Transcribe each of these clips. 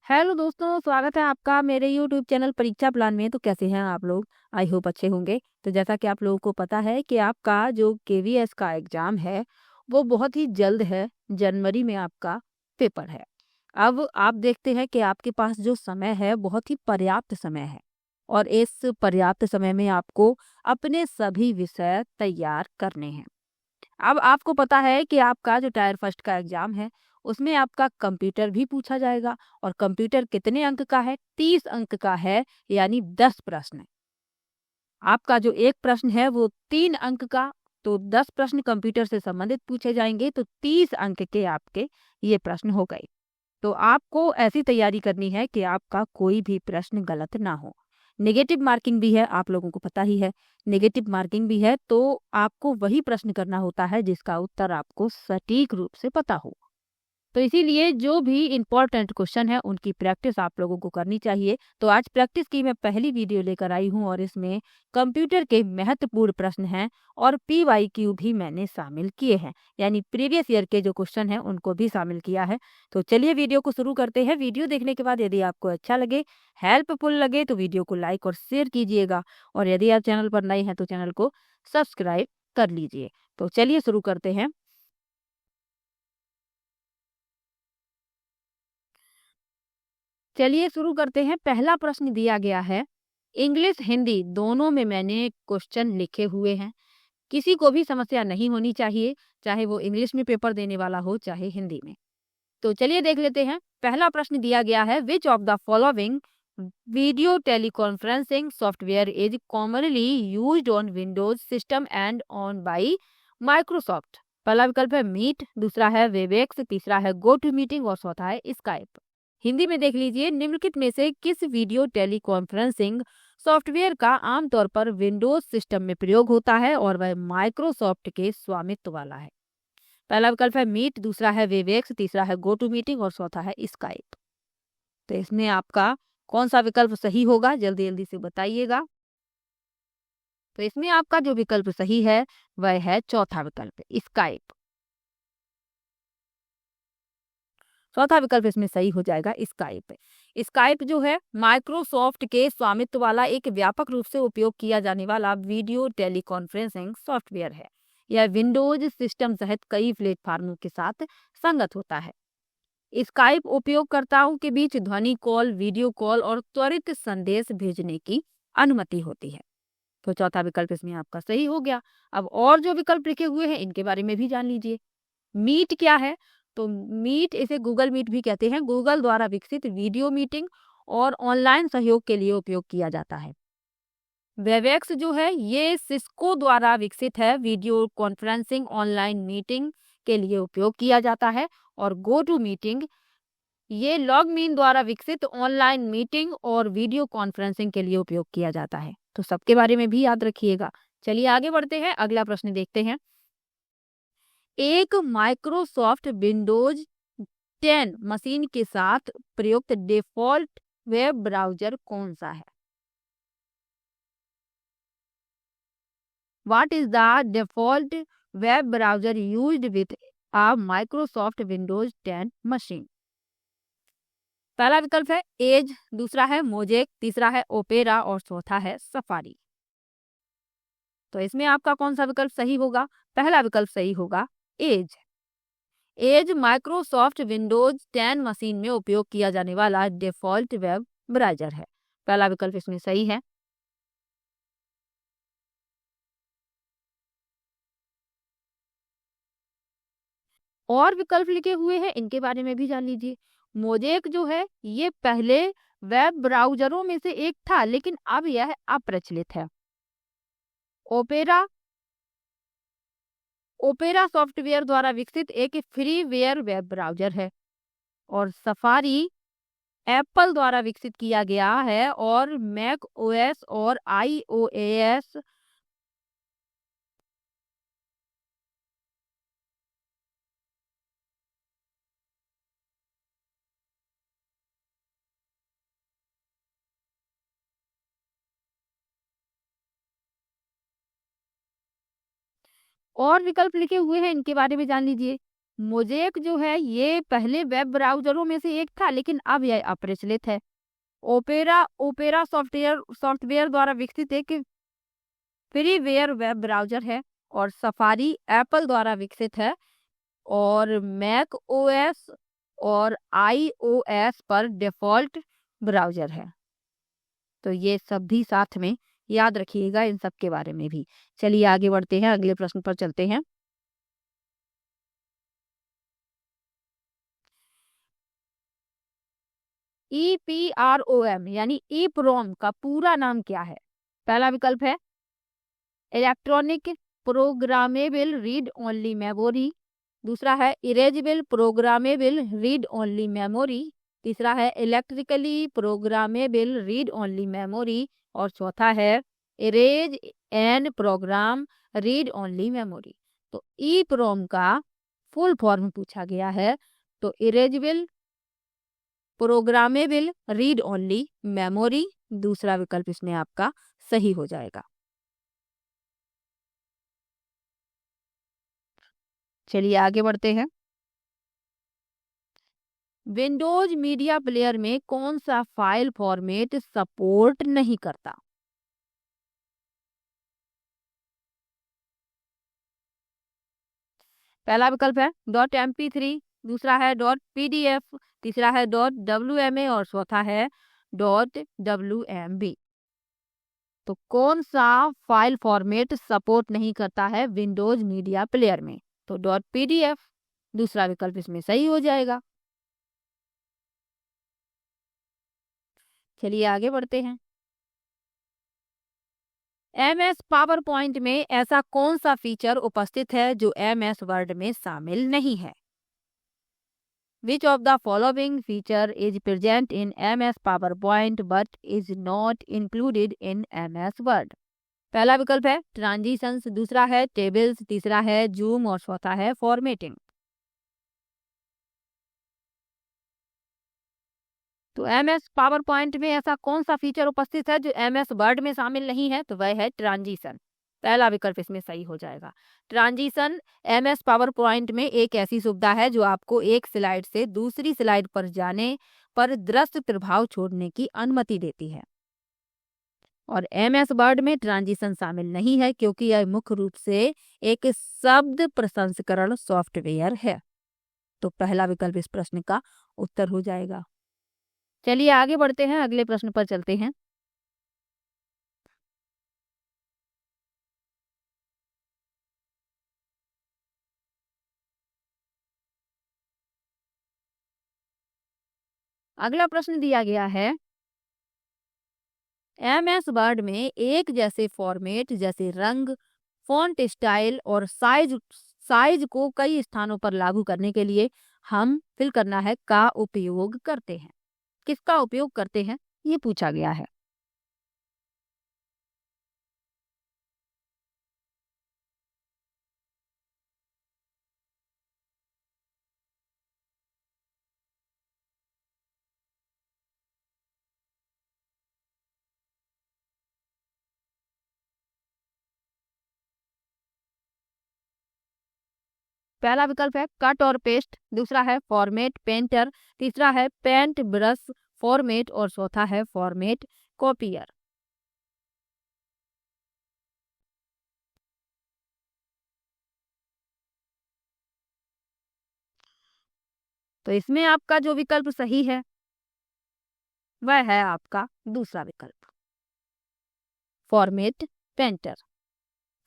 Hello दोस्तों, स्वागत है आपका मेरे यूट्यूब चैनल परीक्षा प्लान में। तो कैसे हैं आप लोग? आई होप अच्छे होंगे। तो जैसा कि आप लोगों को पता है कि आपका जो केवीएस का एग्ज़ाम है, वो बहुत ही जल्द है, जनवरी में आपका पेपर है। अब आप देखते हैं कि आपके पास जो समय है, बहुत ही पर्याप्त समय है और इस पर्याप्त समय में आपको अपने सभी विषय तैयार करने हैं। अब आपको पता है कि आपका जो टायर फर्स्ट का एग्जाम है, उसमें आपका कंप्यूटर भी पूछा जाएगा और कंप्यूटर कितने अंक का है? 30 अंक का है, यानी 10 प्रश्न है। आपका जो एक प्रश्न है वो 3 अंक का, तो 10 प्रश्न कंप्यूटर से संबंधित पूछे जाएंगे, तो 30 अंक के आपके ये प्रश्न हो गए। तो आपको ऐसी तैयारी करनी है कि आपका कोई भी प्रश्न गलत ना हो। नेगेटिव मार्किंग भी है, आप लोगों को पता ही है। नेगेटिव मार्किंग भी है, तो आपको वही प्रश्न करना होता है जिसका उत्तर आपको सटीक रूप से पता हो। तो इसीलिए जो भी इम्पोर्टेंट क्वेश्चन है उनकी प्रैक्टिस आप लोगों को करनी चाहिए। तो आज प्रैक्टिस की मैं पहली वीडियो लेकर आई हूँ और इसमें कंप्यूटर के महत्वपूर्ण प्रश्न हैं और PYQ भी मैंने शामिल किए हैं, यानी प्रीवियस ईयर के जो क्वेश्चन हैं उनको भी शामिल किया है। तो चलिए वीडियो को शुरू करते हैं। वीडियो देखने के बाद यदि आपको अच्छा लगे, हेल्पफुल लगे, तो वीडियो को लाइक और शेयर कीजिएगा और यदि आप चैनल पर नए हैं तो चैनल को सब्सक्राइब कर लीजिए। तो चलिए शुरू करते हैं। चलिए शुरू करते हैं। पहला प्रश्न दिया गया है, इंग्लिश हिंदी दोनों में मैंने क्वेश्चन लिखे हुए हैं। किसी को भी समस्या नहीं होनी चाहिए, चाहे वो इंग्लिश में पेपर देने वाला हो चाहे हिंदी में। तो चलिए देख लेते हैं। पहला प्रश्न दिया गया है, which of the following video teleconferencing software is commonly used on Windows system and on by Microsoft. पहला विकल्प है मीट, दूसरा है वेबएक्स, तीसरा है गो टू मीटिंग और चौथा है स्काइप। हिंदी में देख लीजिए, निम्नलिखित में से किस वीडियो टेलीकॉन्फ्रेंसिंग सॉफ्टवेयर का आमतौर पर विंडोज सिस्टम में प्रयोग होता है और वह माइक्रोसॉफ्ट के स्वामित्व वाला है। पहला विकल्प है मीट, दूसरा है वेवेक्स, तीसरा है गो टू मीटिंग और चौथा है स्काइप। तो इसमें आपका कौन सा विकल्प सही होगा, जल्दी जल्दी से बताइएगा। तो इसमें आपका जो विकल्प सही है वह है चौथा विकल्प, स्काइप। चौथा विकल्प इसमें सही हो जाएगा, स्काइप। स्काइप जो है माइक्रोसॉफ्ट के स्वामित्व वाला एक व्यापक रूप से उपयोग किया जाने वाला वीडियो टेलीकॉन्फ्रेंसिंग सॉफ्टवेयर है। यह विंडोज सिस्टम सहित कई प्लेटफॉर्मों के साथ संगत होता है। स्काइप उपयोगकर्ताओं के बीच ध्वनि कॉल, वीडियो कॉल और त्वरित संदेश भेजने की अनुमति होती है। तो चौथा विकल्प इसमें आपका सही हो गया। अब और जो विकल्प लिखे हुए हैं इनके बारे में भी जान लीजिए। मीट क्या है? तो मीट, इसे गूगल मीट भी कहते हैं, गूगल द्वारा विकसित वीडियो मीटिंग और ऑनलाइन सहयोग के लिए उपयोग किया जाता है। वेबएक्स जो है ये सिस्को द्वारा विकसित है, वीडियो कॉन्फ्रेंसिंग ऑनलाइन मीटिंग के लिए उपयोग किया जाता है। और गो टू मीटिंग ये लॉगमीन द्वारा विकसित ऑनलाइन मीटिंग और वीडियो कॉन्फ्रेंसिंग के लिए उपयोग किया जाता है। तो सबके बारे में भी याद रखिएगा। चलिए आगे बढ़ते हैं, अगला प्रश्न देखते हैं। एक माइक्रोसॉफ्ट विंडोज 10 मशीन के साथ प्रयुक्त डिफॉल्ट वेब ब्राउजर कौन सा है? What is the default web browser used with a Microsoft Windows 10 machine? पहला विकल्प है एज, दूसरा है मोजेक, तीसरा है ओपेरा और चौथा है सफारी। तो इसमें आपका कौन सा विकल्प सही होगा? पहला विकल्प सही होगा, Edge. Edge Microsoft Windows 10 machine में उपयोग किया जाने वाला डिफॉल्ट वेब ब्राउजर है। पहला विकल्प इसमें सही है। और विकल्प लिखे हुए हैं इनके बारे में भी जान लीजिए। मोजेक जो है ये पहले वेब ब्राउजरों में से एक था, लेकिन अब यह अप्रचलित है। ओपेरा, ओपेरा सॉफ्टवेयर द्वारा विकसित एक फ्रीवेयर वेब ब्राउजर है। और सफारी एप्पल द्वारा विकसित किया गया है और मैक ओएस और आईओएस। और विकल्प लिखे हुए हैं इनके बारे में जान लीजिए। मोज़ेक जो है ये पहले वेब ब्राउज़रों में से एक था, लेकिन अब यह अप्रचलित है। ओपेरा ओपेरा सॉफ्टवेयर सॉफ्टवेयर द्वारा विकसित एक फ्रीवेयर वेब ब्राउज़र है, और सफारी एप्पल द्वारा विकसित है, और मैक ओएस और आईओएस पर डिफ़ॉल्ट ब्राउज़र है। तो ये सब भी साथ में याद रखिएगा, इन सब के बारे में भी। चलिए आगे बढ़ते हैं, अगले प्रश्न पर चलते हैं। ईपीआरओएम यानी ईप्रोम का पूरा नाम क्या है? पहला विकल्प है electronic programmable read only memory, दूसरा है erasable programmable read only memory, तीसरा है electrically programmable read only memory, और चौथा है erase and program read only memory. तो ई प्रोम का फुल फॉर्म पूछा गया है, तो erasable programmable read only memory दूसरा विकल्प इसमें आपका सही हो जाएगा। चलिए आगे बढ़ते हैं। विंडोज मीडिया प्लेयर में कौन सा फाइल फॉर्मेट सपोर्ट नहीं करता? पहला विकल्प है .mp3, दूसरा है .pdf, तीसरा है .wma और चौथा है .wmb। तो कौन सा फाइल फॉर्मेट सपोर्ट नहीं करता है विंडोज मीडिया प्लेयर में? तो .pdf दूसरा विकल्प इसमें सही हो जाएगा। चलिए आगे बढ़ते हैं। MS पावर पॉइंट में ऐसा कौन सा फीचर उपस्थित है जो MS वर्ड में शामिल नहीं है? Which of the following feature is present in MS PowerPoint but is not included in MS Word? पहला विकल्प है ट्रांजिशंस, दूसरा है टेबल्स, तीसरा है जूम और चौथा है फॉर्मेटिंग। तो MS पावर पॉइंट में ऐसा कौन सा फीचर उपस्थित है जो MS वर्ड में शामिल नहीं है? तो वह है ट्रांजिशन। पहला विकल्प इसमें सही हो जाएगा। ट्रांजिशन MS पावर पॉइंट में एक ऐसी सुविधा है जो आपको एक स्लाइड से दूसरी स्लाइड पर जाने पर दृश्य प्रभाव छोड़ने की अनुमति देती है, और MS वर्ड में ट्रांजिशन शामिल नहीं है क्योंकि यह मुख्य रूप से एक शब्द प्रसंस्करण सॉफ्टवेयर है। तो पहला विकल्प इस प्रश्न का उत्तर हो जाएगा। चलिए आगे बढ़ते हैं, अगले प्रश्न पर चलते हैं। अगला प्रश्न दिया गया है MS वर्ड में एक जैसे फॉर्मेट जैसे रंग, फॉन्ट स्टाइल और साइज साइज को कई स्थानों पर लागू करने के लिए हम फिल करना है का उपयोग करते हैं। किसका उपयोग करते हैं ये पूछा गया है। पहला विकल्प है कट और पेस्ट, दूसरा है फॉर्मेट पेंटर, तीसरा है पेंट ब्रश फॉर्मेट और चौथा है फॉर्मेट कॉपियर। तो इसमें आपका जो विकल्प सही है वह है आपका दूसरा विकल्प फॉर्मेट पेंटर।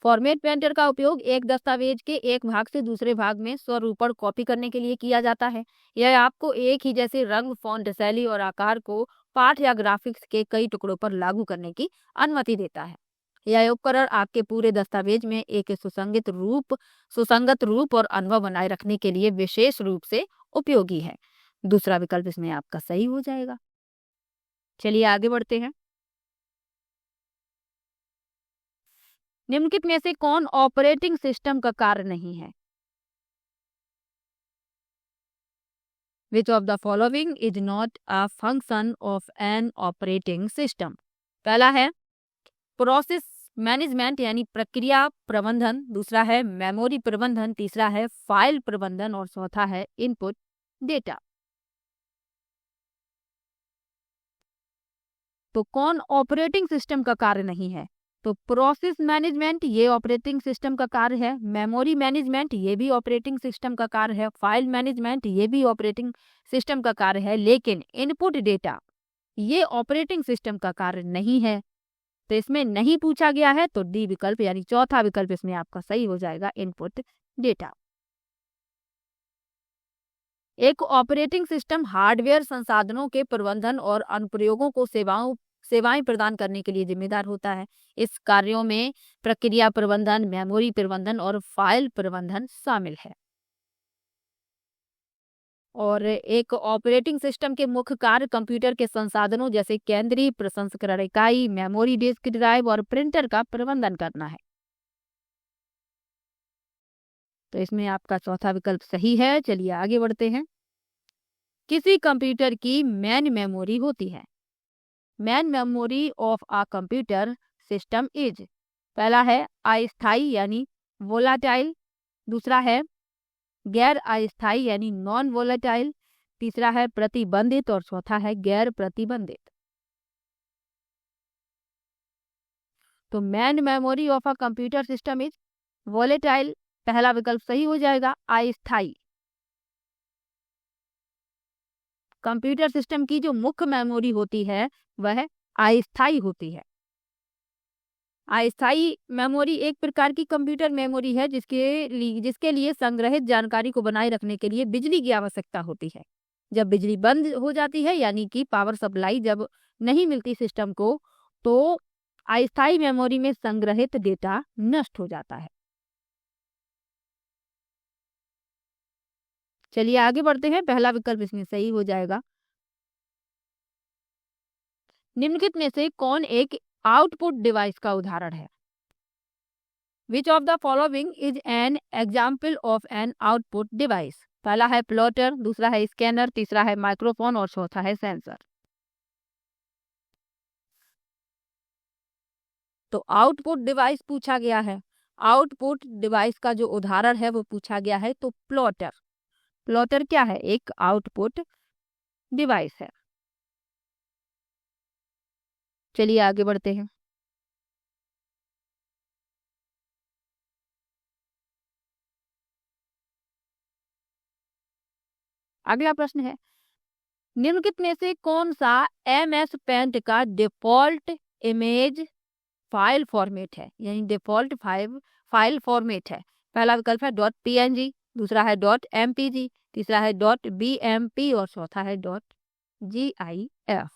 फॉर्मेट पेंटर का उपयोग एक दस्तावेज के एक भाग से दूसरे भाग में स्वरूपण कॉपी करने के लिए किया जाता है। यह आपको एक ही जैसे रंग, फॉन्ट शैली और आकार को पाठ या ग्राफिक्स के कई टुकड़ों पर लागू करने की अनुमति देता है। यह उपकरण आपके पूरे दस्तावेज में एक सुसंगत रूप और अनुभव बनाए रखने के लिए विशेष रूप से उपयोगी है। दूसरा विकल्प इसमें आपका सही हो जाएगा। चलिए आगे बढ़ते हैं। निम्नलिखित में से कौन ऑपरेटिंग सिस्टम का कार्य नहीं है? Which of the following is not a function of an operating system? पहला है प्रोसेस मैनेजमेंट यानी प्रक्रिया प्रबंधन, दूसरा है मेमोरी प्रबंधन, तीसरा है फाइल प्रबंधन और चौथा है इनपुट डेटा। तो कौन ऑपरेटिंग सिस्टम का कार्य नहीं है? तो प्रोसेस मैनेजमेंट ये ऑपरेटिंग सिस्टम का कार्य है, मेमोरी मैनेजमेंट ये भी ऑपरेटिंग सिस्टम का कार्य है, फाइल मैनेजमेंट ये भी ऑपरेटिंग सिस्टम का कार्य है, लेकिन इनपुट डेटा ये ऑपरेटिंग सिस्टम का कार्य नहीं है। तो इसमें नहीं पूछा गया है, तो डी विकल्प यानी चौथा विकल्प इसमें आपका सही हो जाएगा, इनपुट डेटा। एक ऑपरेटिंग सिस्टम हार्डवेयर संसाधनों के प्रबंधन और अनुप्रयोगों को सेवाएं प्रदान करने के लिए जिम्मेदार होता है। इस कार्यों में प्रक्रिया प्रबंधन, मेमोरी प्रबंधन और फाइल प्रबंधन शामिल है। और एक ऑपरेटिंग सिस्टम के मुख्य कार्य कंप्यूटर के संसाधनों जैसे केंद्रीय प्रसंस्करण इकाई, मेमोरी डिस्क ड्राइव और प्रिंटर का प्रबंधन करना है। तो इसमें आपका चौथा विकल्प सही है। चलिए आगे बढ़ते हैं। किसी कंप्यूटर की मेन मेमोरी होती है। Main memory of a computer system is, पहला है अस्थाई यानी वोलाटाइल, दूसरा है गैर अस्थाई यानी नॉन वोलाटाइल, तीसरा है प्रतिबंधित और चौथा है गैर प्रतिबंधित। तो main memory of a computer system is volatile, पहला विकल्प सही हो जाएगा। अस्थाई, कंप्यूटर सिस्टम की जो मुख्य मेमोरी होती है वह अस्थाई होती है। अस्थाई मेमोरी एक प्रकार की कंप्यूटर मेमोरी है जिसके लिए संग्रहित जानकारी को बनाए रखने के लिए बिजली की आवश्यकता होती है। जब बिजली बंद हो जाती है यानी कि पावर सप्लाई जब नहीं मिलती सिस्टम को, तो अस्थाई मेमोरी में संग्रहित डेटा नष्ट हो जाता है। चलिए आगे बढ़ते हैं। पहला विकल्प इसमें सही हो जाएगा। निम्नलिखित में से कौन एक आउटपुट डिवाइस का उदाहरण है? Which of the following is an example of an output device? पहला है प्लॉटर, दूसरा है स्कैनर, तीसरा है माइक्रोफोन और चौथा है सेंसर। तो आउटपुट डिवाइस पूछा गया है। आउटपुट डिवाइस का जो उदाहरण है वो पूछा गया है, तो प्लॉटर। प्लॉटर क्या है? एक आउटपुट डिवाइस है। चलिए आगे बढ़ते हैं। अगला प्रश्न है, निम्नलिखित में से कौन सा MS पेंट का डिफॉल्ट इमेज फाइल फॉर्मेट है, यानी डिफॉल्ट फाइल फॉर्मेट है? पहला विकल्प है .png, दूसरा है .mpg, तीसरा है .bmp और चौथा है .gif।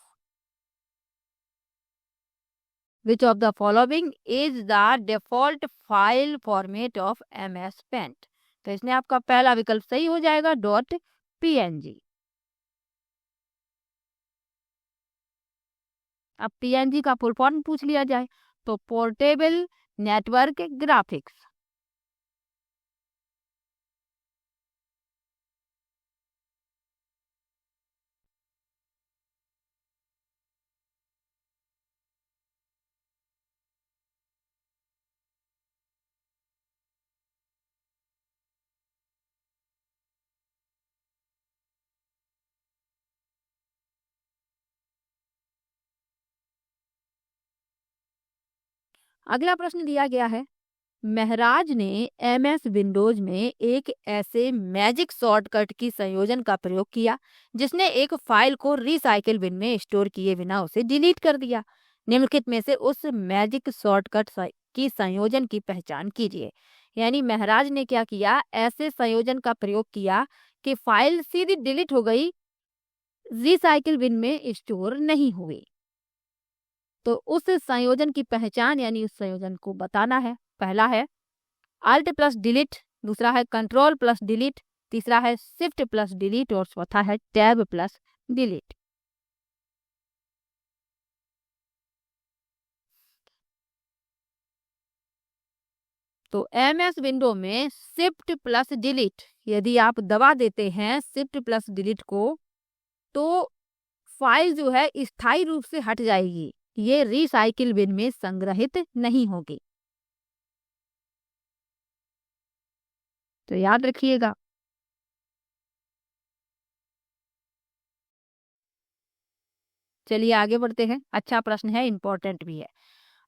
Which of the following is the default file format of MS Paint? तो इसमें आपका पहला विकल्प सही हो जाएगा, .png। अब PNG का फुल फॉर्म पूछ लिया जाए तो पोर्टेबल नेटवर्क ग्राफिक्स। अगला प्रश्न दिया गया है, महराज ने MS विंडोज में एक ऐसे मैजिक शॉर्टकट की संयोजन का प्रयोग किया जिसने एक फाइल को रिसाइकिल बिन में स्टोर किए बिना उसे डिलीट कर दिया। निम्नलिखित में से उस मैजिक शॉर्टकट की संयोजन की पहचान कीजिए। यानी महराज ने क्या किया, ऐसे संयोजन का प्रयोग किया कि फाइल सीधी डिलीट हो गई, रिसाइकिल बिन में स्टोर नहीं हुई। तो उस संयोजन की पहचान यानी उस संयोजन को बताना है। पहला है अल्ट प्लस डिलीट, दूसरा है कंट्रोल प्लस डिलीट, तीसरा है शिफ्ट प्लस डिलीट और चौथा है टैब प्लस डिलीट। तो MS विंडो में शिफ्ट प्लस डिलीट यदि आप दबा देते हैं शिफ्ट प्लस डिलीट को, तो फाइल जो है स्थायी रूप से हट जाएगी। ये रिसाइकिल बिन में संग्रहित नहीं होगी। तो याद रखिएगा। चलिए आगे बढ़ते हैं। अच्छा प्रश्न है, इंपॉर्टेंट भी है।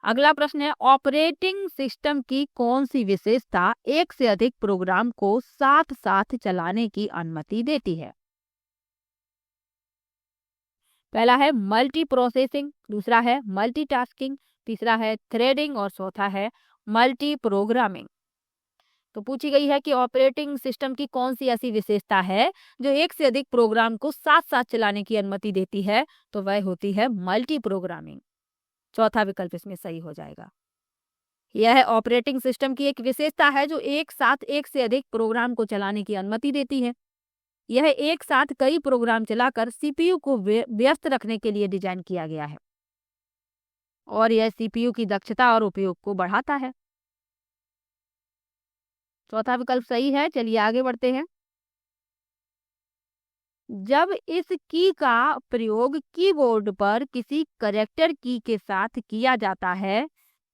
अगला प्रश्न है, ऑपरेटिंग सिस्टम की कौन सी विशेषता एक से अधिक प्रोग्राम को साथ साथ चलाने की अनुमति देती है? पहला है मल्टी प्रोसेसिंग, दूसरा है मल्टीटास्किंग, तीसरा है थ्रेडिंग और चौथा है मल्टी प्रोग्रामिंग। तो पूछी गई है कि ऑपरेटिंग सिस्टम की कौन सी ऐसी विशेषता है जो एक से अधिक प्रोग्राम को साथ साथ चलाने की अनुमति देती है, तो वह होती है मल्टी प्रोग्रामिंग। चौथा विकल्प इसमें सही हो जाएगा। यह ऑपरेटिंग सिस्टम की एक विशेषता है जो एक साथ एक से अधिक प्रोग्राम को चलाने की अनुमति देती है। यह एक साथ कई प्रोग्राम चलाकर सीपीयू को व्यस्त रखने के लिए डिजाइन किया गया है और यह सीपीयू की दक्षता और उपयोग को बढ़ाता है। चौथा विकल्प सही है। चलिए आगे बढ़ते हैं। जब इस की का प्रयोग कीबोर्ड पर किसी करेक्टर की के साथ किया जाता है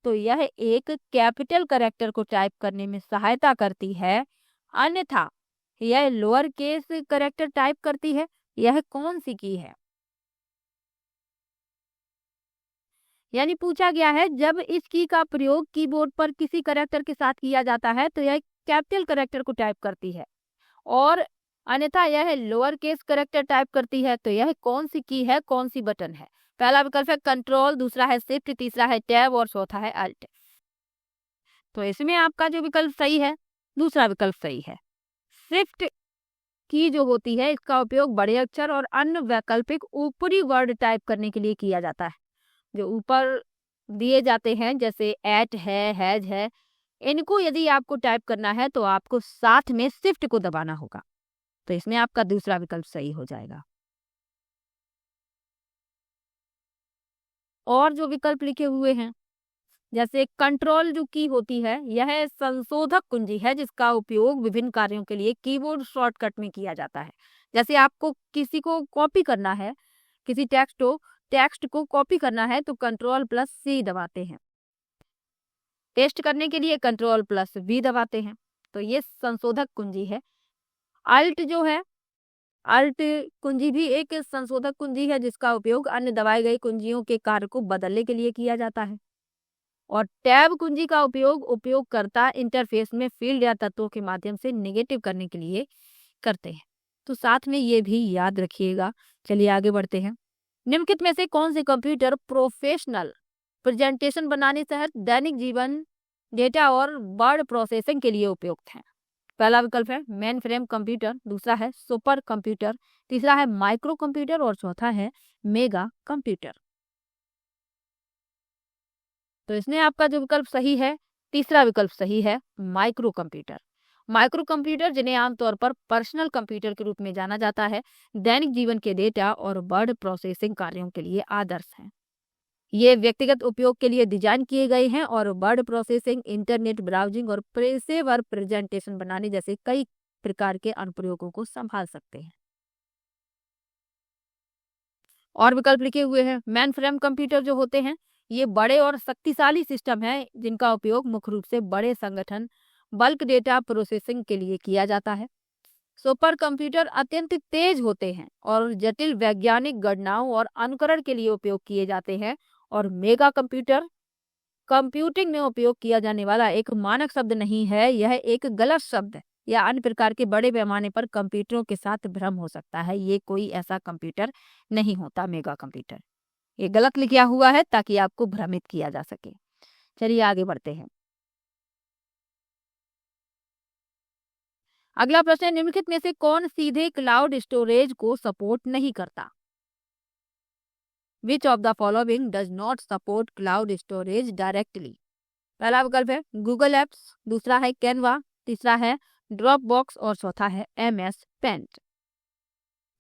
तो यह एक कैपिटल करेक्टर को टाइप करने में सहायता करती है, अन्यथा यह लोअर केस करेक्टर टाइप करती है। यह कौन सी की है? यानी पूछा गया है, जब इस की का प्रयोग कीबोर्ड पर किसी करेक्टर के साथ किया जाता है तो यह कैपिटल करेक्टर को टाइप करती है और अन्यथा यह लोअर केस करेक्टर टाइप करती है। तो यह कौन सी की है, कौन सी बटन है? पहला विकल्प है कंट्रोल, दूसरा है शिफ्ट, तीसरा है टैब और चौथा है अल्ट। तो इसमें आपका जो विकल्प सही है, दूसरा विकल्प सही है। शिफ्ट की जो होती है इसका उपयोग बड़े अक्षर और अन्य वैकल्पिक ऊपरी वर्ड टाइप करने के लिए किया जाता है। जो ऊपर दिए जाते हैं जैसे एट है, हैज है, इनको यदि आपको टाइप करना है तो आपको साथ में शिफ्ट को दबाना होगा। तो इसमें आपका दूसरा विकल्प सही हो जाएगा। और जो विकल्प लिखे हुए हैं जैसे कंट्रोल जो की होती है यह संशोधक कुंजी है जिसका उपयोग विभिन्न कार्यों के लिए कीबोर्ड शॉर्टकट में किया जाता है। जैसे आपको किसी को कॉपी करना है, किसी टेक्स्ट को कॉपी करना है तो कंट्रोल प्लस सी दबाते हैं, पेस्ट करने के लिए कंट्रोल प्लस वी दबाते हैं। तो ये संशोधक कुंजी है। अल्ट जो है, अल्ट कुंजी भी एक संशोधक कुंजी है जिसका उपयोग अन्य दबाई गई कुंजियों के कार्य को बदलने के लिए किया जाता है। और टैब कुंजी का उपयोग उपयोगकर्ता इंटरफेस में फील्ड या तत्वों के माध्यम से नेगेटिव करने के लिए करते हैं। तो साथ में ये भी याद रखिएगा। चलिए आगे बढ़ते हैं। निम्नलिखित में से कौन से कंप्यूटर प्रोफेशनल प्रेजेंटेशन बनाने सहित दैनिक जीवन डेटा और वर्ड प्रोसेसिंग के लिए उपयुक्त हैं? पहला विकल्प है मेन फ्रेम कंप्यूटर, दूसरा है सुपर कंप्यूटर, तीसरा है माइक्रो कंप्यूटर और चौथा है मेगा कंप्यूटर। तो इसमें आपका जो विकल्प सही है, तीसरा विकल्प सही है, माइक्रो कंप्यूटर। माइक्रो कंप्यूटर जिन्हें आमतौर पर पर्सनल कंप्यूटर के रूप में जाना जाता है, दैनिक जीवन के डेटा और वर्ड प्रोसेसिंग कार्यों के लिए आदर्श हैं। ये व्यक्तिगत उपयोग के लिए डिजाइन किए गए हैं और वर्ड प्रोसेसिंग, इंटरनेट ब्राउजिंग और पेशेवर प्रेजेंटेशन बनाने जैसे कई प्रकार के अनुप्रयोगों को संभाल सकते हैं। और विकल्प लिखे हुए हैं मेन फ्रेम कंप्यूटर जो होते हैं ये बड़े और शक्तिशाली सिस्टम है जिनका उपयोग मुख्य रूप से बड़े संगठन बल्क डेटा प्रोसेसिंग के लिए किया जाता है। सुपर कंप्यूटर अत्यंत तेज होते हैं और जटिल वैज्ञानिक गणनाओं और अनुकरण के लिए उपयोग किए जाते हैं। और मेगा कंप्यूटर कंप्यूटिंग में उपयोग किया जाने वाला एक मानक शब्द नहीं है, यह एक गलत शब्द है या अन्य प्रकार के बड़े पैमाने पर कंप्यूटरों के साथ भ्रम हो सकता है। ये कोई ऐसा कंप्यूटर नहीं होता मेगा कंप्यूटर। ये गलत लिखा हुआ है ताकि आपको भ्रमित किया जा सके। चलिए आगे बढ़ते हैं। अगला प्रश्न है, निम्नलिखित में से कौन सीधे क्लाउड स्टोरेज को सपोर्ट नहीं करता? Which of the following does not support cloud storage directly? पहला विकल्प है गूगल एप्स, दूसरा है कैनवा, तीसरा है ड्रॉप बॉक्स और चौथा है MS पेंट।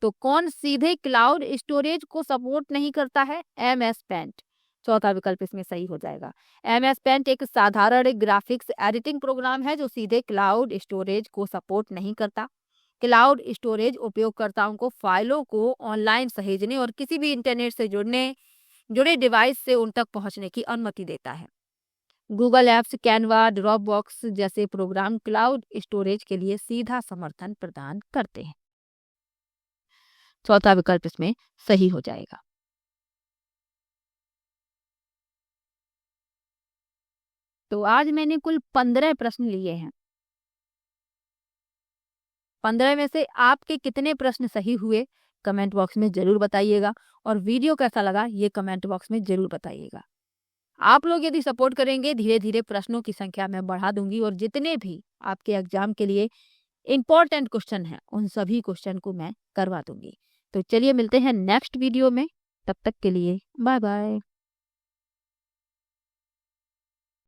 तो कौन सीधे क्लाउड स्टोरेज को सपोर्ट नहीं करता है? MS Paint. चौथा विकल्प इसमें सही हो जाएगा। MS पेंट एक साधारण ग्राफिक्स एडिटिंग प्रोग्राम है जो सीधे क्लाउड स्टोरेज को सपोर्ट नहीं करता। क्लाउड स्टोरेज उपयोगकर्ताओं को फाइलों को ऑनलाइन सहेजने और किसी भी इंटरनेट से जुड़ने जुड़े डिवाइस से उन तक पहुंचने की अनुमति देता है। गूगल एप्स, कैनवा, ड्रॉपबॉक्स जैसे प्रोग्राम क्लाउड स्टोरेज के लिए सीधा समर्थन प्रदान करते हैं। चौथा विकल्प इसमें सही हो जाएगा। तो आज मैंने कुल 15 प्रश्न लिए हैं। 15 में से आपके कितने प्रश्न सही हुए कमेंट बॉक्स में जरूर बताइएगा, और वीडियो कैसा लगा ये कमेंट बॉक्स में जरूर बताइएगा। आप लोग यदि सपोर्ट करेंगे, धीरे धीरे प्रश्नों की संख्या मैं बढ़ा दूंगी, और जितने भी आपके एग्जाम के लिए इम्पोर्टेंट क्वेश्चन हैं उन सभी क्वेश्चन को मैं करवा दूंगी। तो चलिए मिलते हैं नेक्स्ट वीडियो में, तब तक के लिए बाय बाय।